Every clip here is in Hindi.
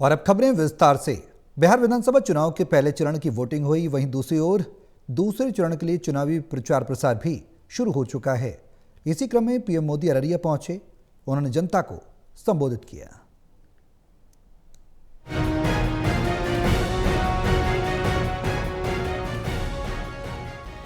और अब खबरें विस्तार से। बिहार विधानसभा चुनाव के पहले चरण की वोटिंग हुई, वहीं दूसरी ओर दूसरे चरण के लिए चुनावी प्रचार प्रसार भी शुरू हो चुका है। इसी क्रम में पीएम मोदी अररिया पहुंचे। उन्होंने जनता को संबोधित किया।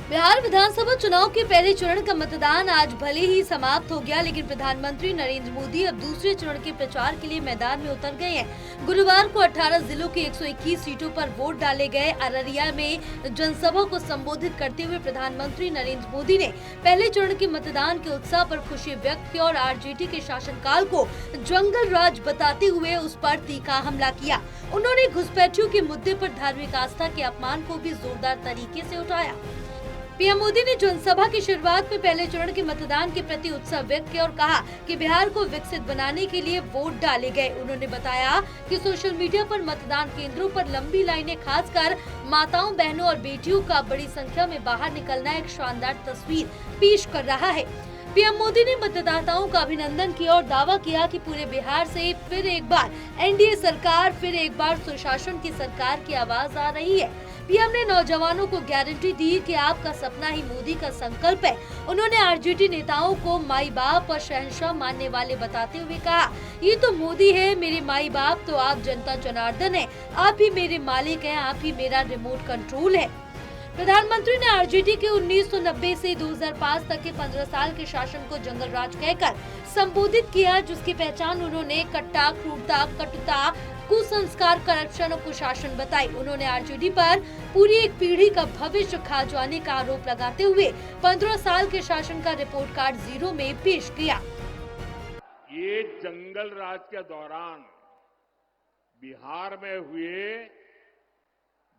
बिहार विधानसभा चुनाव के पहले चरण का मतदान आज भले ही समाप्त हो गया, लेकिन प्रधानमंत्री नरेंद्र मोदी अब दूसरे चरण के प्रचार के लिए मैदान में उतर गए हैं। गुरुवार को 18 जिलों की 121 सीटों पर वोट डाले गए। अररिया में जनसभा को संबोधित करते हुए प्रधानमंत्री नरेंद्र मोदी ने पहले चरण के मतदान के उत्साह पर खुशी व्यक्त की और आरजेडी के शासनकाल को जंगल राज बताते हुए उस पर तीखा हमला किया। उन्होंने घुसपैठियों के मुद्दे पर धार्मिक आस्था के अपमान को भी जोरदार तरीके से उठाया। पीएम मोदी ने जनसभा की शुरुआत में पहले चरण के मतदान के प्रति उत्साह व्यक्त किया और कहा कि बिहार को विकसित बनाने के लिए वोट डाले गए। उन्होंने बताया कि सोशल मीडिया पर मतदान केंद्रों पर लंबी लाइनें, खासकर माताओं, बहनों और बेटियों का बड़ी संख्या में बाहर निकलना एक शानदार तस्वीर पेश कर रहा है। पीएम मोदी ने मतदाताओं का अभिनंदन किया और दावा किया कि पूरे बिहार से फिर एक बार एनडीए सरकार, फिर एक बार सुशासन की सरकार की आवाज आ रही है। पीएम ने नौजवानों को गारंटी दी कि आपका सपना ही मोदी का संकल्प है। उन्होंने आरजेडी नेताओं को माई बाप और शहंशाह मानने वाले बताते हुए कहा, ये तो मोदी है, मेरे माई बाप तो आप जनता जनार्दन है, आप ही मेरे मालिक हैं, आप ही मेरा रिमोट कंट्रोल है। प्रधानमंत्री ने आरजेडी के 1990 से 2005 तक के 15 साल के शासन को जंगल राज कहकर संबोधित किया, जिसकी पहचान उन्होंने कट्टा, क्रूरता, कटुता, कुसंस्कार, करप्शन और कुशासन बताई। उन्होंने आरजेडी पर पूरी एक पीढ़ी का भविष्य खा जाने का आरोप लगाते हुए 15 साल के शासन का रिपोर्ट कार्ड जीरो में पेश किया। ये जंगल राज के दौरान बिहार में हुए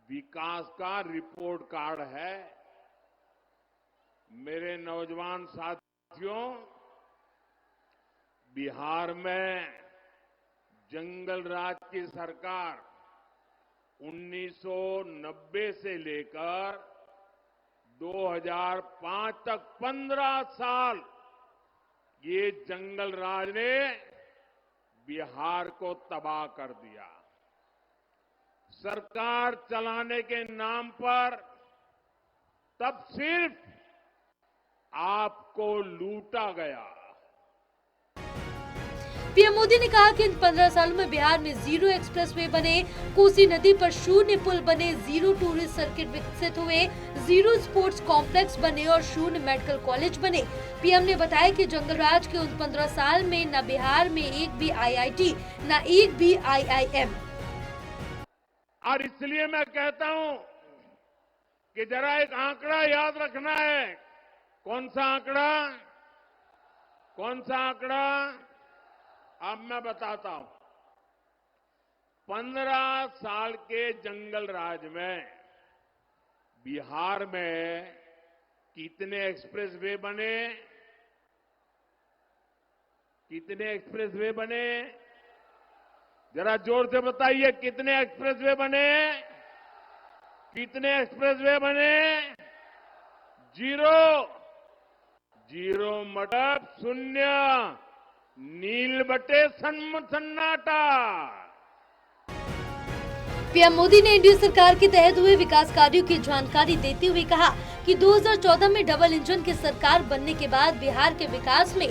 विकास का रिपोर्ट कार्ड है। मेरे नौजवान साथियों, बिहार में जंगल राज की सरकार 1990 से लेकर 2005 तक 15 साल ये जंगल राज ने बिहार को तबाह कर दिया। सरकार चलाने के नाम पर तब सिर्फ आपको लूटा गया। पीएम मोदी ने कहा कि इन 15 सालों में बिहार में 0 एक्सप्रेसवे बने, कोसी नदी पर 0 पुल बने, 0 टूरिस्ट सर्किट विकसित हुए, 0 स्पोर्ट्स कॉम्प्लेक्स बने और 0 मेडिकल कॉलेज बने। पीएम ने बताया कि जंगल राज के उन 15 साल में न बिहार में एक भी आईआईटी, न एक भी आईआईएम। और इसलिए मैं कहता हूं कि जरा एक आंकड़ा याद रखना है। कौन सा आंकड़ा? कौन सा आंकड़ा? अब मैं बताता हूं। 15 साल के जंगल राज में बिहार में कितने एक्सप्रेसवे बने? कितने एक्सप्रेसवे बने? जरा जोर से बताइए, कितने एक्सप्रेसवे बने? कितने एक्सप्रेसवे बने? 0 मतलब शून्य, नील बटे सन्नाटा। पीएम मोदी ने एनडीए सरकार के तहत हुए विकास कार्यों की जानकारी देते हुए कहा कि 2014 में डबल इंजन की सरकार बनने के बाद बिहार के विकास में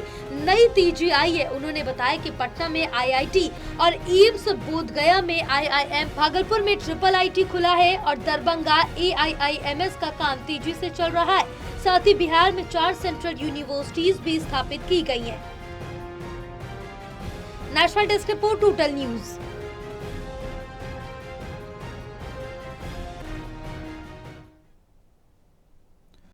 नई तेजी आई है। उन्होंने बताया कि पटना में आईआईटी और एम्स, बोधगया में आईआईएम, भागलपुर में ट्रिपल आईटी खुला है और दरभंगा एआईआईएमएस का काम तेजी से चल रहा है। साथ ही बिहार में 4 सेंट्रल यूनिवर्सिटीज भी स्थापित की गई हैं। National desk report, total news.